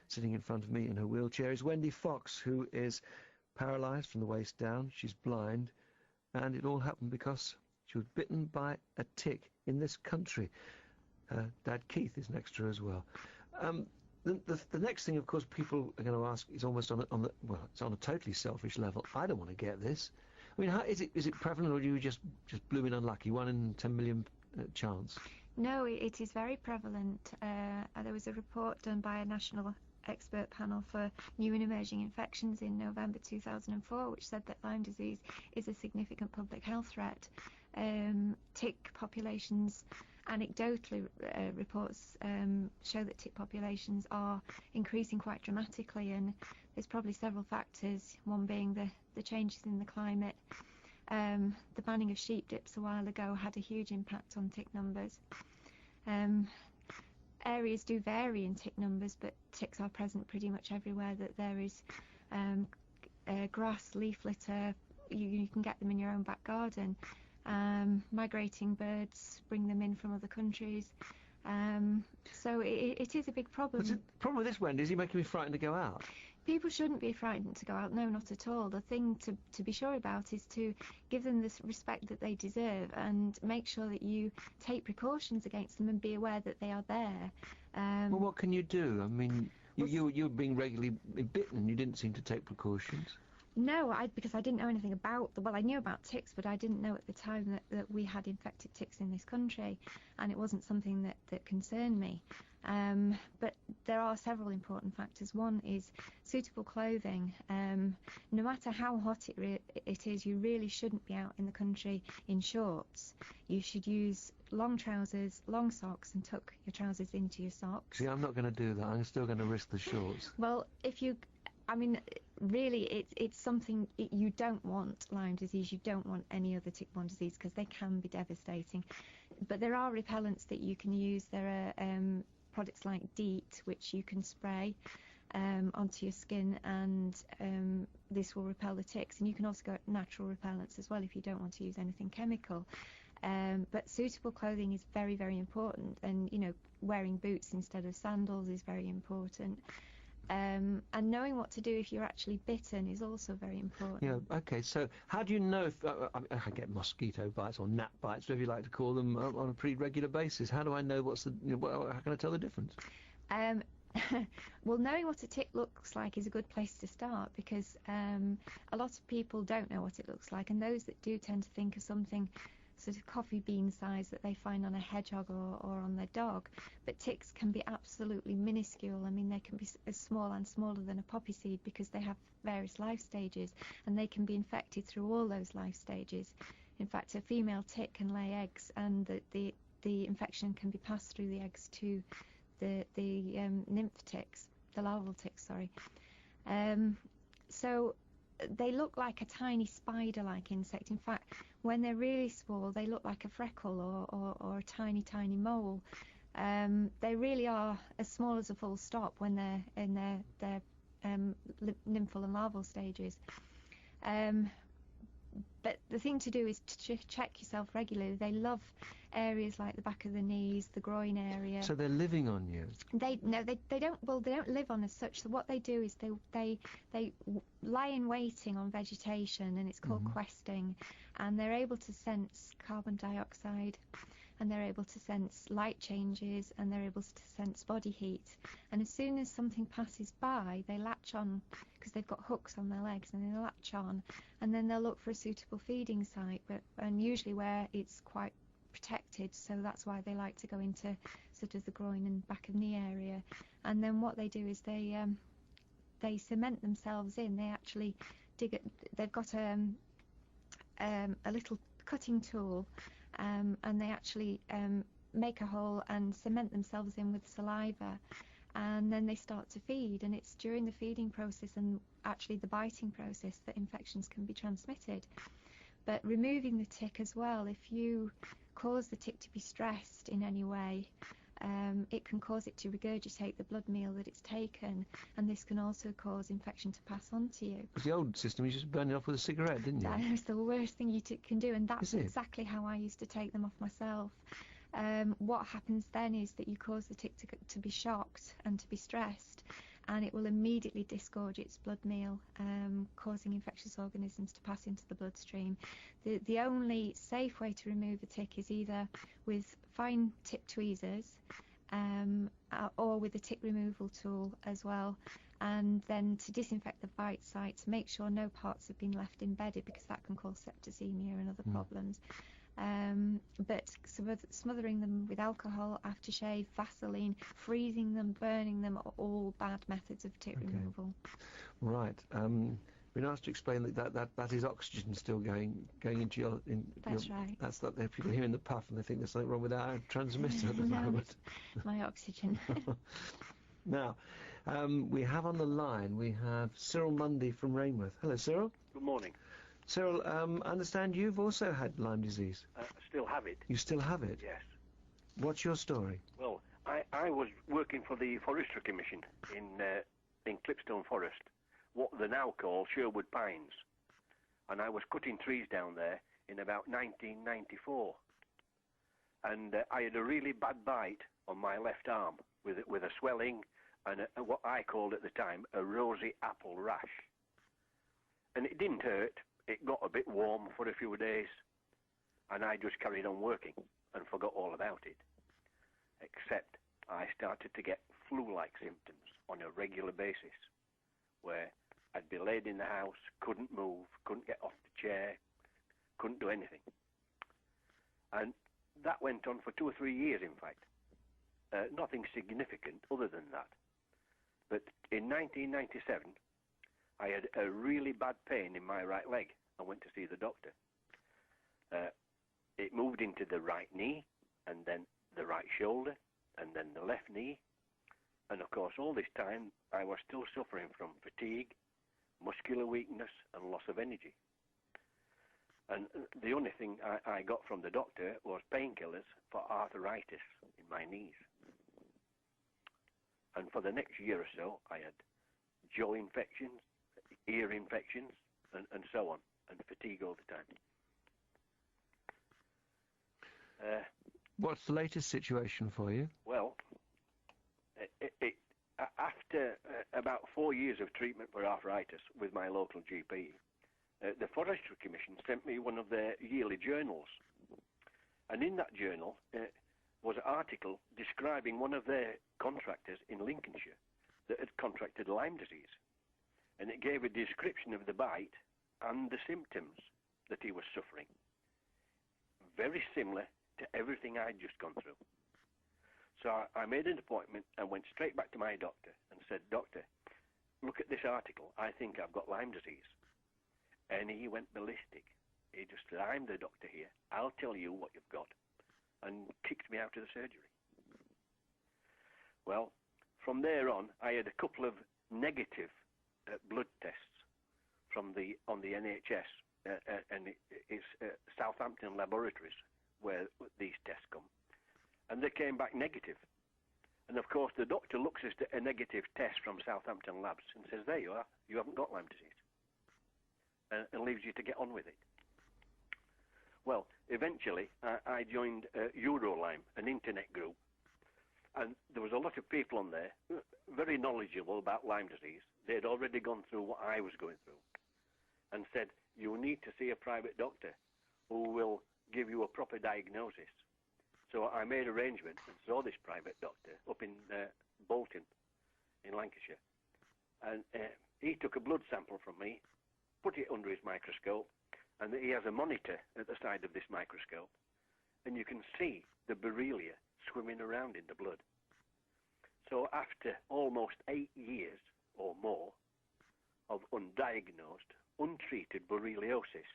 Sitting in front of me in her wheelchair is Wendy Fox, who is paralysed from the waist down. She's blind, and it all happened because she was bitten by a tick in this country. Her dad Keith is next to her as well. The next thing, of course, people are going to ask is almost it's on a totally selfish level. I don't want to get this. I mean, is it prevalent, or are you just blooming unlucky? 1 in 10 million chance? No, it is very prevalent. There was a report done by a national expert panel for new and emerging infections in November 2004, which said that Lyme disease is a significant public health threat. Tick populations, anecdotally, reports show that tick populations are increasing quite dramatically, and there's probably several factors, one being the changes in the climate. The banning of sheep dips a while ago had a huge impact on tick numbers. Areas do vary in tick numbers, but ticks are present pretty much everywhere that there is grass, leaf litter. You can get them in your own back garden. Migrating birds bring them in from other countries. So it is a big problem. The problem with this, Wendy, is you're making me frightened to go out. People shouldn't be frightened to go out. No, not at all. The thing to be sure about is to give them the respect that they deserve, and make sure that you take precautions against them and be aware that they are there. Well, what can you do? I mean, you were being regularly bitten and you didn't seem to take precautions. No, because I didn't know anything about I knew about ticks, but I didn't know at the time that we had infected ticks in this country, and it wasn't something that concerned me. But there are several important factors. One is suitable clothing. No matter how hot it is, you really shouldn't be out in the country in shorts. You should use long trousers, long socks, and tuck your trousers into your socks. See, I'm not going to do that. I'm still going to risk the shorts. Well, really, it's something you don't want. Lyme disease, you don't want any other tick-borne disease, because they can be devastating. But there are repellents that you can use. There are products like DEET, which you can spray onto your skin, and this will repel the ticks. And you can also go at natural repellents as well if you don't want to use anything chemical. But suitable clothing is very, very important, and wearing boots instead of sandals is very important. And knowing what to do if you're actually bitten is also very important. Yeah, okay, so how do you know if I get mosquito bites or gnat bites, whatever you like to call them, on a pretty regular basis? How do I know how can I tell the difference? Well, knowing what a tick looks like is a good place to start, because a lot of people don't know what it looks like, and those that do tend to think of something sort of coffee bean size that they find on a hedgehog or on their dog. But ticks can be absolutely minuscule. I mean, they can be as small and smaller than a poppy seed, because they have various life stages, and they can be infected through all those life stages. In fact, a female tick can lay eggs, and the infection can be passed through the eggs to the nymph ticks, the larval ticks, sorry. So they look like a tiny spider-like insect. In fact, when they're really small, they look like a freckle or a tiny, tiny mole. They really are as small as a full stop when they're in their nymphal and larval stages. But the thing to do is to check yourself regularly. They love areas like the back of the knees, the groin area. So they're living on you? They don't. Well, they don't live on as such. So what they do is they lie in waiting on vegetation, and it's called questing. And they're able to sense carbon dioxide, and they're able to sense light changes, and they're able to sense body heat. And as soon as something passes by, they latch on, because they've got hooks on their legs, and they latch on, and then they'll look for a suitable feeding site, and usually where it's quite protected, so that's why they like to go into sort of the groin and back of knee area. And then what they do is they cement themselves in. They actually dig it. They've got a little cutting tool, and they actually make a hole and cement themselves in with saliva, and then they start to feed. And it's during the feeding process and actually the biting process that infections can be transmitted. But removing the tick as well, if you cause the tick to be stressed in any way, it can cause it to regurgitate the blood meal that it's taken, and this can also cause infection to pass on to you. The old system, you just burn it off with a cigarette, didn't you? That is the worst thing you can do, and that's exactly how I used to take them off myself. What happens then is that you cause the tick to be shocked and to be stressed, and it will immediately disgorge its blood meal, causing infectious organisms to pass into the bloodstream. The only safe way to remove a tick is either with fine tip tweezers or with a tick removal tool as well, and then to disinfect the bite site to make sure no parts have been left embedded, because that can cause septicemia and other problems. But smothering them with alcohol, aftershave, Vaseline, freezing them, burning them are all bad methods of tick removal. Right. Been asked to explain that is oxygen still going into your. That's right. That's that. People hearing the puff and they think there's something wrong with our transmitter at the moment. My oxygen. Now, we have on the line, we have Cyril Mundy from Rainworth. Hello, Cyril. Good morning. Cyril, I understand you've also had Lyme disease. I still have it. You still have it? Yes. What's your story? Well, I was working for the Forestry Commission in Clipstone Forest, what they now call Sherwood Pines. And I was cutting trees down there in about 1994. And I had a really bad bite on my left arm with a swelling and what I called at the time a rosy apple rash. And it didn't hurt. It got a bit warm for a few days, and I just carried on working and forgot all about it. Except I started to get flu-like symptoms on a regular basis, where I'd be laid in the house, couldn't move, couldn't get off the chair, couldn't do anything. And that went on for 2 or 3 years, in fact. Nothing significant other than that. But in 1997, I had a really bad pain in my right leg. I went to see the doctor. It moved into the right knee, and then the right shoulder, and then the left knee. And of course, all this time, I was still suffering from fatigue, muscular weakness, and loss of energy. And the only thing I got from the doctor was painkillers for arthritis in my knees. And for the next year or so, I had jaw infections, ear infections, and so on, and fatigue all the time. What's the latest situation for you? Well, after about 4 years of treatment for arthritis with my local GP, the Forestry Commission sent me one of their yearly journals. And in that journal was an article describing one of their contractors in Lincolnshire that had contracted Lyme disease. And it gave a description of the bite and the symptoms that he was suffering. Very similar to everything I'd just gone through. So I made an appointment and went straight back to my doctor and said, "Doctor, look at this article. I think I've got Lyme disease." And he went ballistic. He just said, "I'm the doctor here. I'll tell you what you've got," and kicked me out of the surgery. Well, from there on, I had a couple of negative blood tests on the NHS, and it's Southampton Laboratories where these tests come, and they came back negative. And of course, the doctor looks at a negative test from Southampton Labs and says, "There you are, you haven't got Lyme disease," and leaves you to get on with it. Well, eventually, I joined Eurolyme, an internet group, and there was a lot of people on there, very knowledgeable about Lyme disease. They had already gone through what I was going through, and said, "You need to see a private doctor who will give you a proper diagnosis." So I made arrangements and saw this private doctor up in Bolton, in Lancashire. And he took a blood sample from me, put it under his microscope, and he has a monitor at the side of this microscope, and you can see the Borrelia swimming around in the blood. So after almost 8 years or more of undiagnosed, untreated borreliosis,